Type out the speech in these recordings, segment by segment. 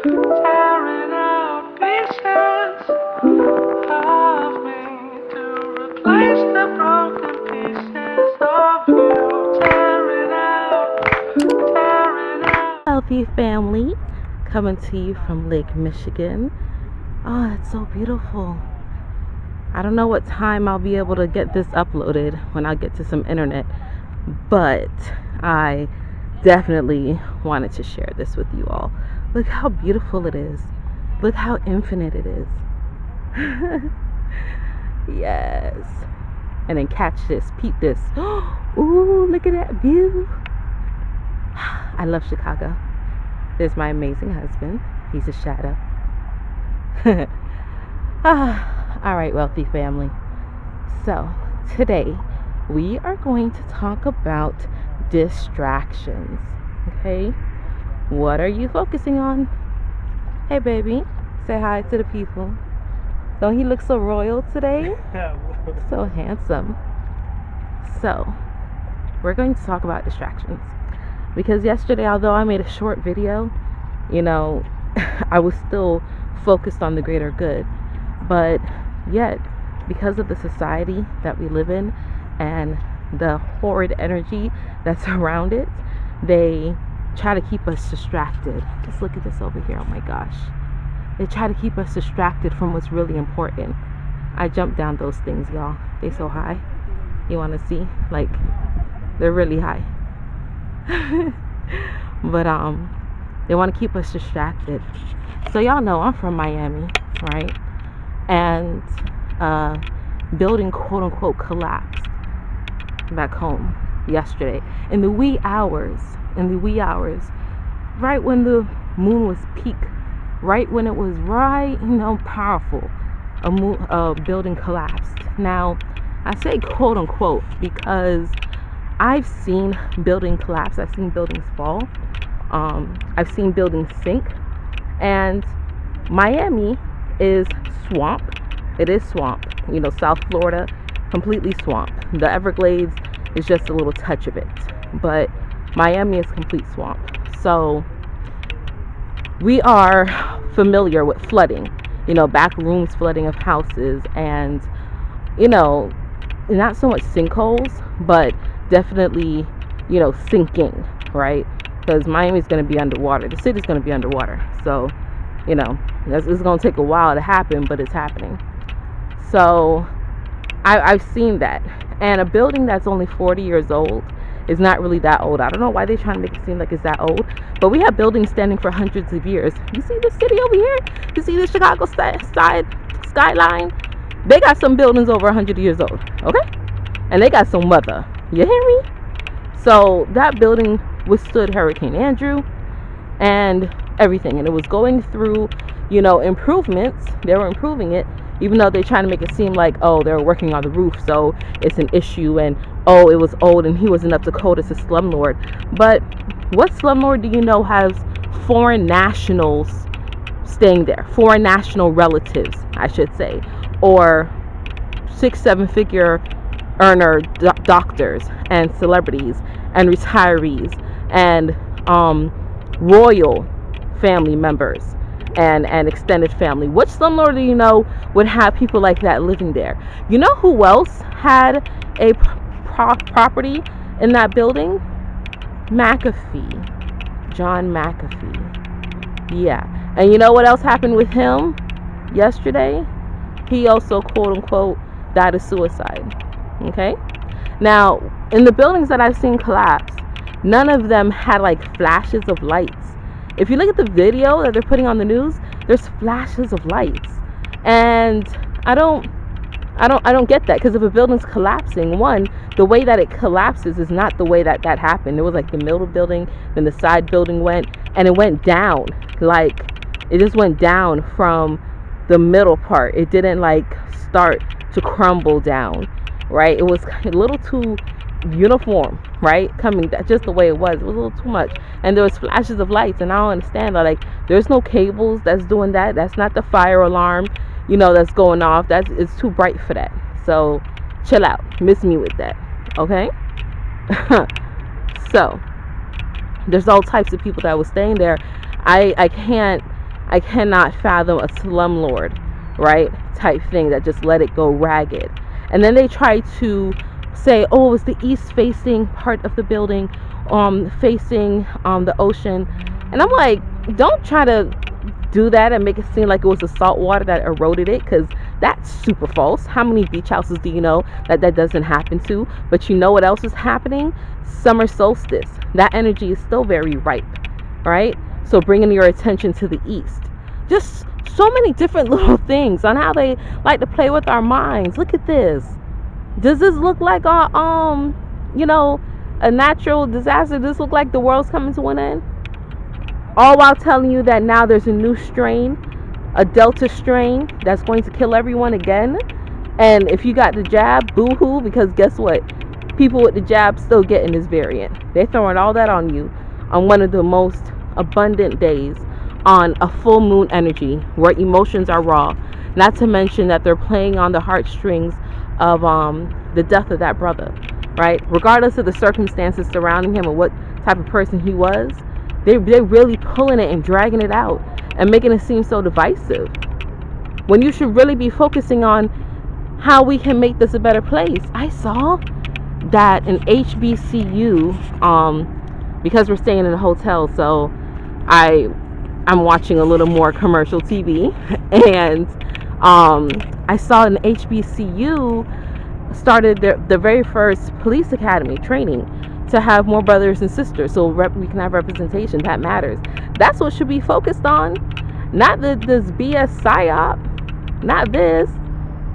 tearing out pieces of me to replace the broken pieces of you. Tearing out. Healthy family, coming to you from Lake Michigan. Oh, it's so beautiful. I don't know what time I'll be able to get this uploaded when I get to some internet, but I definitely wanted to share this with you all. Look how beautiful it is. Look how infinite it is. Yes. And then catch this, peep this. Ooh, look at that view. I love Chicago. There's my amazing husband. He's a shadow. All right, wealthy family. So today we are going to talk about distractions. Okay, what are you focusing on? Hey, baby, say hi to the people. Don't he look so royal today? So handsome. So we're going to talk about distractions because yesterday, although I made a short video, I was still focused on the greater good. But yet, because of the society that we live in and the horrid energy that's around it, they try to keep us distracted. Just look at this over here. Oh my gosh. They try to keep us distracted from what's really important. I jumped down those things, y'all. They so high. You want to see? Like, they're really high. But they want to keep us distracted. So y'all know I'm from Miami, right? And building quote unquote collapsed back home yesterday in the wee hours, right when the moon was peak, right when it was powerful. A building collapsed. Now I say quote unquote because I've seen building collapse. I've seen buildings fall. I've seen buildings sink. And Miami is swamp. It is swamp. South Florida, completely swamp. The Everglades is just a little touch of it. But Miami is complete swamp. So we are familiar with flooding. Back rooms flooding of houses and, not so much sinkholes, but definitely, sinking, right? Because Miami's going to be underwater. The city's going to be underwater. So, it's going to take a while to happen, but it's happening. So I've seen that. And a building that's only 40 years old is not really that old. I don't know why they're trying to make it seem like it's that old. But we have buildings standing for hundreds of years. You see the city over here? You see the Chicago skyline? They got some buildings over 100 years old. Okay? And they got some weather. You hear me? So that building withstood Hurricane Andrew and everything. And it was going through, improvements. They were improving it, even though they're trying to make it seem like, oh, they were working on the roof, so it's an issue, and oh, it was old and he wasn't up to code as a slumlord. But what slumlord do you know has foreign nationals staying there? Foreign national relatives, I should say, or 6-7 figure earner doctors and celebrities and retirees and royal family members and extended family. Which slumlord do you know would have people like that living there? You know who else had a property in that building? McAfee. John McAfee. Yeah. And you know what else happened with him yesterday? He also, quote unquote, died of suicide. Okay? Now, in the buildings that I've seen collapse, none of them had like flashes of lights. If you look at the video that they're putting on the news, there's flashes of lights. And I don't get that, because if a building's collapsing, one, the way that it collapses is not the way that happened. It was like the middle building, then the side building went, and it went down. Like, it just went down from the middle part. It didn't like start to crumble down, right? It was a little too uniform, right? Coming just the way it was a little too much. And there was flashes of lights, and I don't understand that. Like, there's no cables that's doing that. That's not the fire alarm, that's going off. It's too bright for that. So chill out, miss me with that, okay? So there's all types of people that was staying there. I can't I cannot fathom a slumlord, right, type thing that just let it go ragged. And then they try to say, oh, it's the east facing part of the building, facing the ocean. And I'm like, don't try to do that and make it seem like it was the salt water that eroded it, because that's super false. How many beach houses do you know that doesn't happen to? But you know what else is happening? Summer solstice. That energy is still very ripe, right? So bringing your attention to the east. Just so many different little things on how they like to play with our minds. Look at this. Does this look like a natural disaster? Does this look like the world's coming to an end? All while telling you that now there's a new strain, a Delta strain that's going to kill everyone again. And if you got the jab, boo-hoo, because guess what? People with the jab still getting this variant. They're throwing all that on you on one of the most abundant days, on a full moon energy where emotions are raw. Not to mention that they're playing on the heartstrings of the death of that brother, right? Regardless of the circumstances surrounding him and what type of person he was, they're really pulling it and dragging it out and making it seem so divisive, when you should really be focusing on how we can make this a better place. I saw that an HBCU, because we're staying in a hotel, so I'm watching a little more commercial TV, and I saw an HBCU started the very first police academy training to have more brothers and sisters, so we can have representation. That matters. That's what should be focused on, not this BS psyop, not this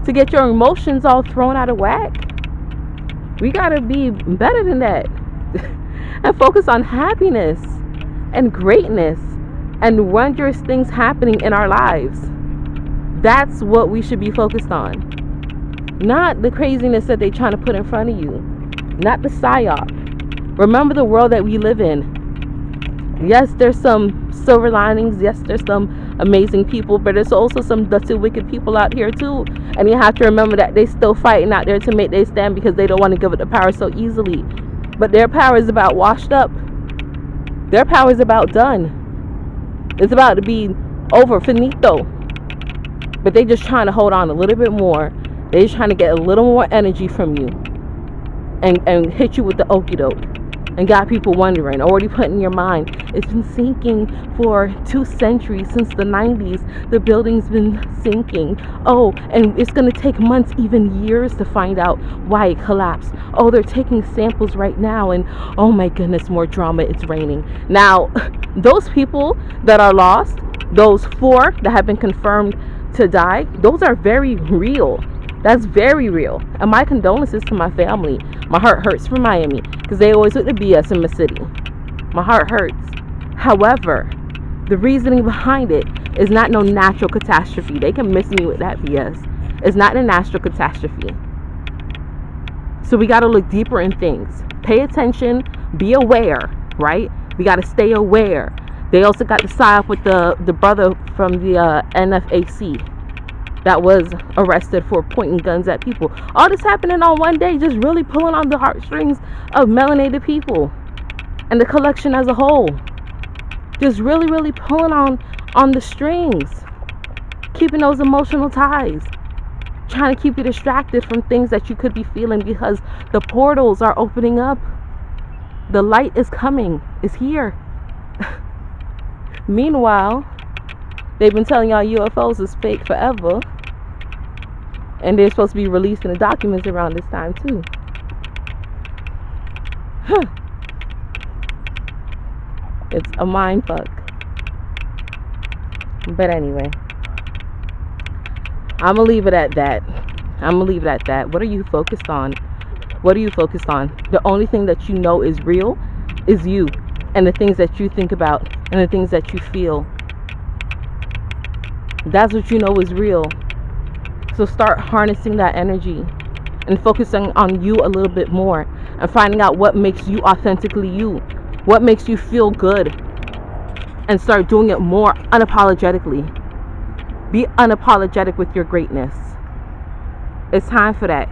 to get your emotions all thrown out of whack. We gotta be better than that and focus on happiness and greatness and wondrous things happening in our lives. That's what we should be focused on, not the craziness that they're trying to put in front of you, not the psyop. Remember the world that we live in. Yes, there's some silver linings. Yes, there's some amazing people, but there's also some dusty, wicked people out here too. And you have to remember that they still fighting out there to make their stand because they don't want to give up the power so easily. But their power is about washed up. Their power is about done. It's about to be over, finito. But they just trying to hold on a little bit more. They just trying to get a little more energy from you and hit you with the okie doke. And got people wondering, already put in your mind, it's been sinking for 2 centuries, since the 90s. The building's been sinking. Oh, and it's going to take months, even years, to find out why it collapsed. Oh, they're taking samples right now, and oh my goodness, more drama, it's raining. Now, those people that are lost, those 4 that have been confirmed to die, those are very real. That's very real. And my condolences to my family. My heart hurts for Miami because they always with the BS in my city. My heart hurts. However, the reasoning behind it is not no natural catastrophe. They can miss me with that BS. It's not a natural catastrophe. So we got to look deeper in things. Pay attention. Be aware, right? We got to stay aware. They also got the psyop with the brother from the NFAC that was arrested for pointing guns at people. All this happening on one day, just really pulling on the heartstrings of melanated people and the collection as a whole. Just really, really pulling on the strings, keeping those emotional ties, trying to keep you distracted from things that you could be feeling, because the portals are opening up. The light is coming. It's here. Meanwhile, they've been telling y'all UFOs is fake forever. And they're supposed to be releasing the documents around this time too. It's a mind fuck. But anyway, I'm gonna leave it at that. What are you focused on? What are you focused on? The only thing that you know is real is you, and the things that you think about, and the things that you feel. That's what you know is real. So start harnessing that energy and focusing on you a little bit more, and finding out what makes you authentically you, what makes you feel good, and start doing it more unapologetically. Be unapologetic with your greatness. It's time for that.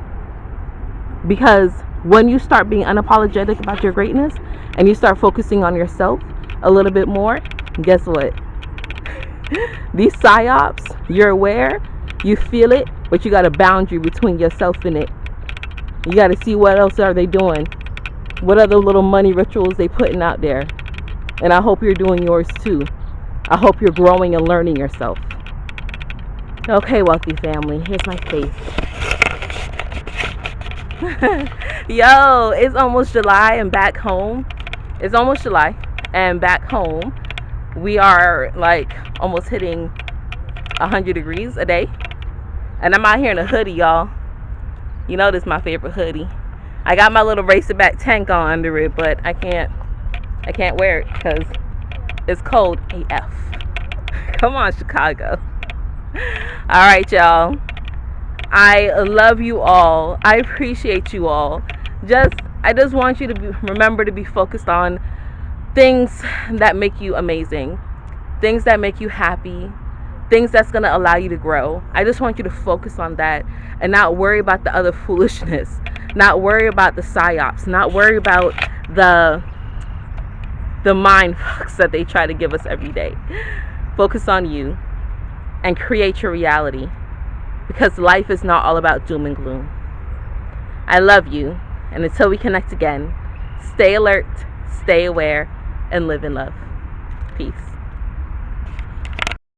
Because when you start being unapologetic about your greatness and you start focusing on yourself a little bit more, guess what? These psyops, you're aware, you feel it, but you got a boundary between yourself and it. You got to see what else are they doing. What other little money rituals they putting out there. And I hope you're doing yours too. I hope you're growing and learning yourself. Okay, wealthy family, here's my face. Yo, it's almost July and back home. It's almost July and back home we are like almost hitting 100 degrees a day. And I'm out here in a hoodie, y'all. You know this is my favorite hoodie. I got my little Racerback tank on under it, but I can't wear it because it's cold AF. Come on, Chicago. All right, y'all. I love you all. I appreciate you all. I just want you to remember to be focused on things that make you amazing, things that make you happy, things that's going to allow you to grow. I just want you to focus on that and not worry about the other foolishness, not worry about the psyops, not worry about the mind fucks that they try to give us every day. Focus on you and create your reality, because life is not all about doom and gloom. I love you, and until we connect again, stay alert, stay aware, and live in love. Peace.